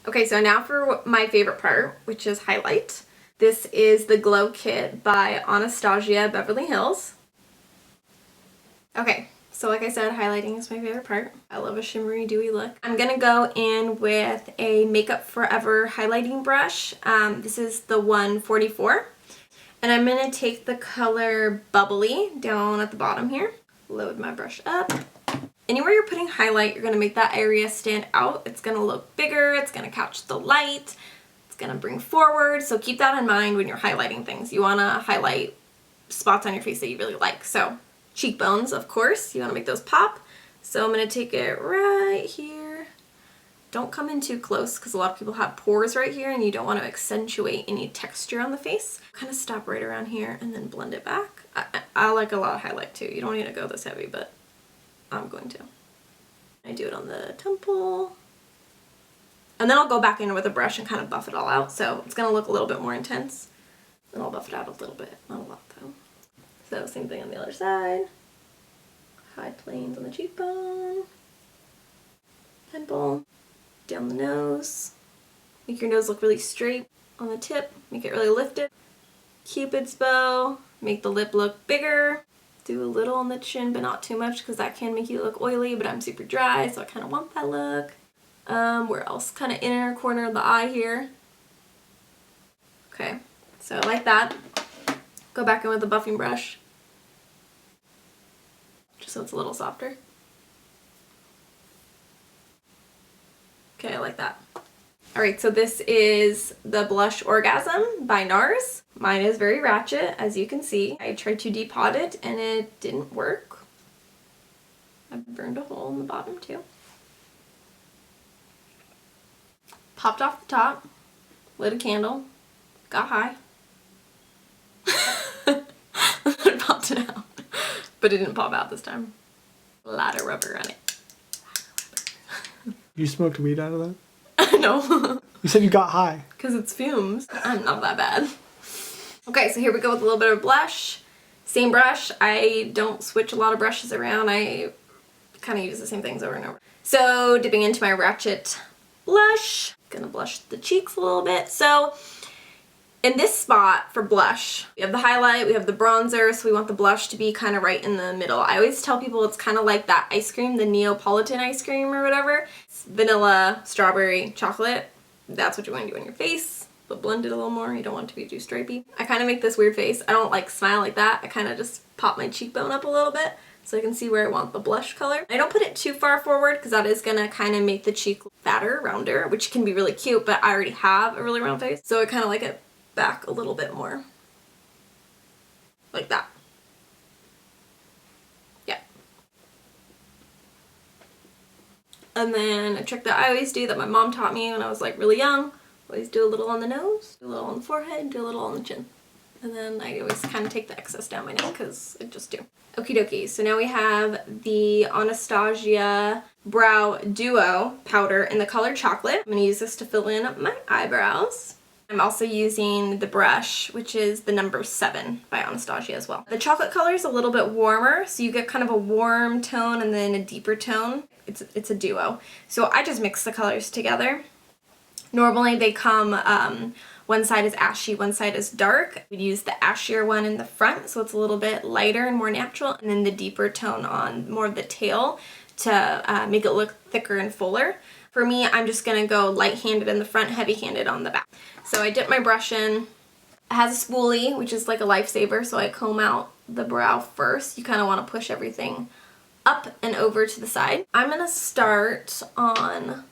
Okay, so now for my favorite part, which is highlight. This is the Glow Kit by Anastasia Beverly Hills. Okay, so like I said, highlighting is my favorite part. I love a shimmery, dewy look. I'm gonna go in with a Makeup Forever highlighting brush. This is the 144. And I'm gonna take the color Bubbly down at the bottom here. Load my brush up. Anywhere you're putting highlight, you're gonna make that area stand out. It's gonna look bigger, it's gonna catch the light, it's gonna bring forward. So keep that in mind when you're highlighting things. You wanna highlight spots on your face that you really like. So cheekbones, of course, you wanna make those pop. So I'm gonna take it right here. Don't come in too close because a lot of people have pores right here and you don't want to accentuate any texture on the face. Kind of stop right around here and then blend it back. I like a lot of highlight too. You don't need to go this heavy, but I'm going to. I do it on the temple. And then I'll go back in with a brush and kind of buff it all out. So it's going to look a little bit more intense. Then I'll buff it out a little bit. Not a lot though. So same thing on the other side. High planes on the cheekbone. Temple. Down the nose. Make your nose look really straight on the tip. Make it really lifted. Cupid's bow. Make the lip look bigger. Do a little on the chin, but not too much because that can make you look oily, but I'm super dry, so I kind of want that look. Where else? Kind of inner corner of the eye here. Okay, so I like that. Go back in with a buffing brush. Just so it's a little softer. Okay, I like that. Alright, so this is the blush Orgasm by NARS. Mine is very ratchet, as you can see. I tried to depot it and it didn't work. I burned a hole in the bottom too. Popped off the top, lit a candle, got high. It popped it out, but it didn't pop out this time. A lot of rubber on it. You smoked weed out of that? No. You said you got high. Because it's fumes. I'm not that bad. Okay, so here we go with a little bit of blush. Same brush. I don't switch a lot of brushes around. I kind of use the same things over and over. So dipping into my Ratchet blush. Gonna blush the cheeks a little bit. So in this spot for blush, we have the highlight, we have the bronzer, so we want the blush to be kind of right in the middle. I always tell people it's kind of like that ice cream, the Neapolitan ice cream or whatever. It's vanilla, strawberry, chocolate. That's what you want to do on your face, but blend it a little more. You don't want it to be too stripey. I kind of make this weird face. I don't like smile like that. I kind of just pop my cheekbone up a little bit so I can see where I want the blush color. I don't put it too far forward because that is going to kind of make the cheek fatter, rounder, which can be really cute, but I already have a really round face, so I kind of like it back a little bit more. Like that. Yeah. And then a trick that I always do that my mom taught me when I was like really young, always do a little on the nose, do a little on the forehead, do a little on the chin. And then I always kind of take the excess down my neck because I just do. Okie dokie, so now we have the Anastasia Brow Duo powder in the color Chocolate. I'm going to use this to fill in my eyebrows. I'm also using the brush, which is the number 7 by Anastasia as well. The chocolate color is a little bit warmer, so you get kind of a warm tone and then a deeper tone. It's a duo. So I just mix the colors together. Normally they come, one side is ashy, one side is dark. We use the ashier one in the front, so it's a little bit lighter and more natural, and then the deeper tone on more of the tail to make it look thicker and fuller. For me, I'm just going to go light-handed in the front, heavy-handed on the back. So I dip my brush in. It has a spoolie, which is like a lifesaver, so I comb out the brow first. You kind of want to push everything up and over to the side. I'm going to start on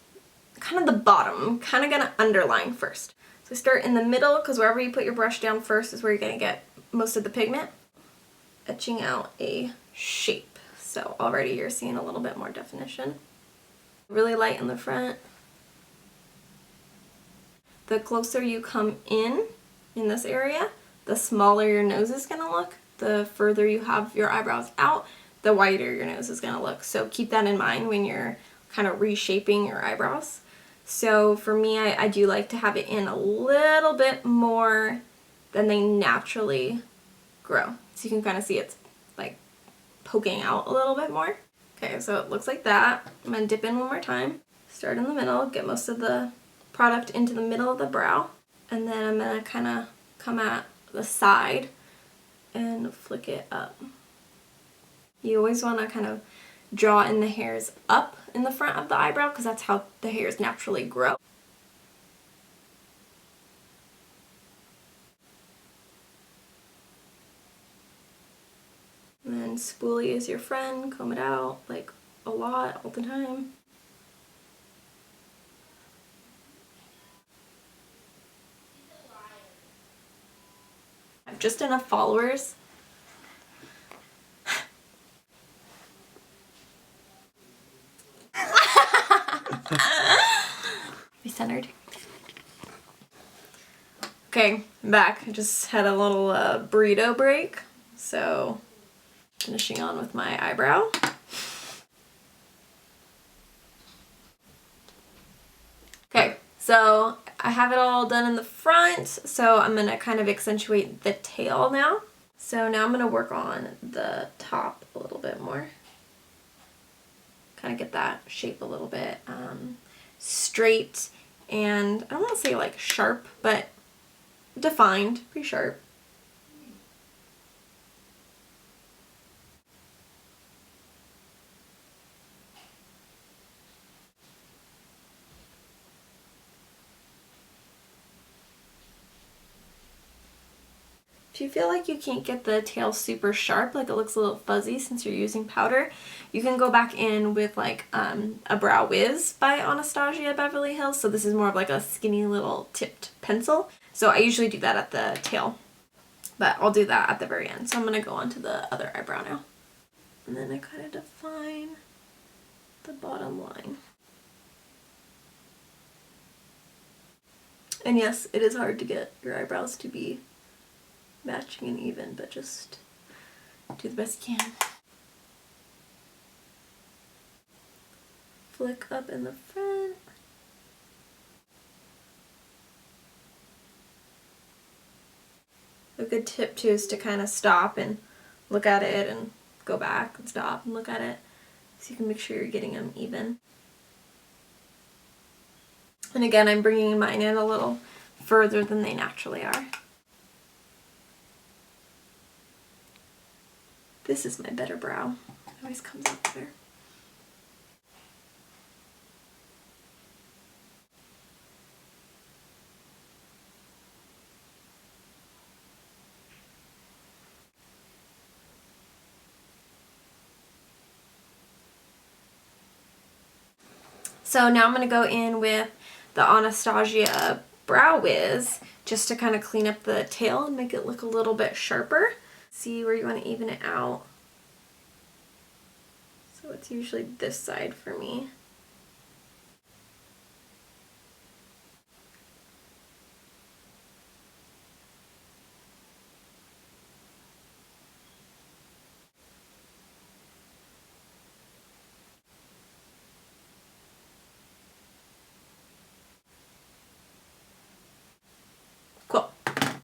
kind of the bottom. I'm kind of going to underline first. So start in the middle, because wherever you put your brush down first is where you're going to get most of the pigment. Etching out a shape. So already you're seeing a little bit more definition. Really light in the front. The closer you come in this area, the smaller your nose is going to look. The further you have your eyebrows out, the wider your nose is going to look. So keep that in mind when you're kind of reshaping your eyebrows. So for me, I do like to have it in a little bit more than they naturally grow. So you can kind of see it's like poking out a little bit more. Okay, so it looks like that. I'm going to dip in one more time. Start in the middle, get most of the product into the middle of the brow, and then I'm going to kind of come at the side and flick it up. You always want to kind of draw in the hairs up in the front of the eyebrow because that's how the hairs naturally grow. And then spoolie is your friend, comb it out like a lot all the time. I have just enough followers. Be centered. Okay, I'm back. I just had a little burrito break, so finishing on with my eyebrow. Okay, so I have it all done in the front, so I'm going to kind of accentuate the tail now. So now I'm going to work on the top a little bit more. Kind of get that shape a little bit straight, and I don't want to say like sharp, but defined, pretty sharp. If you feel like you can't get the tail super sharp, like it looks a little fuzzy since you're using powder, you can go back in with like a Brow Wiz by Anastasia Beverly Hills. So this is more of like a skinny little tipped pencil. So I usually do that at the tail, but I'll do that at the very end. So I'm going to go on to the other eyebrow now. And then I kind of define the bottom line. And yes, it is hard to get your eyebrows to be matching and even, but just do the best you can. Flick up in the front. A good tip too is to kind of stop and look at it and go back and stop and look at it so you can make sure you're getting them even. And again, I'm bringing mine in a little further than they naturally are. This is my better brow. It always comes out better. So now I'm going to go in with the Anastasia Brow Wiz just to kind of clean up the tail and make it look a little bit sharper. See where you want to even it out. So it's usually this side for me.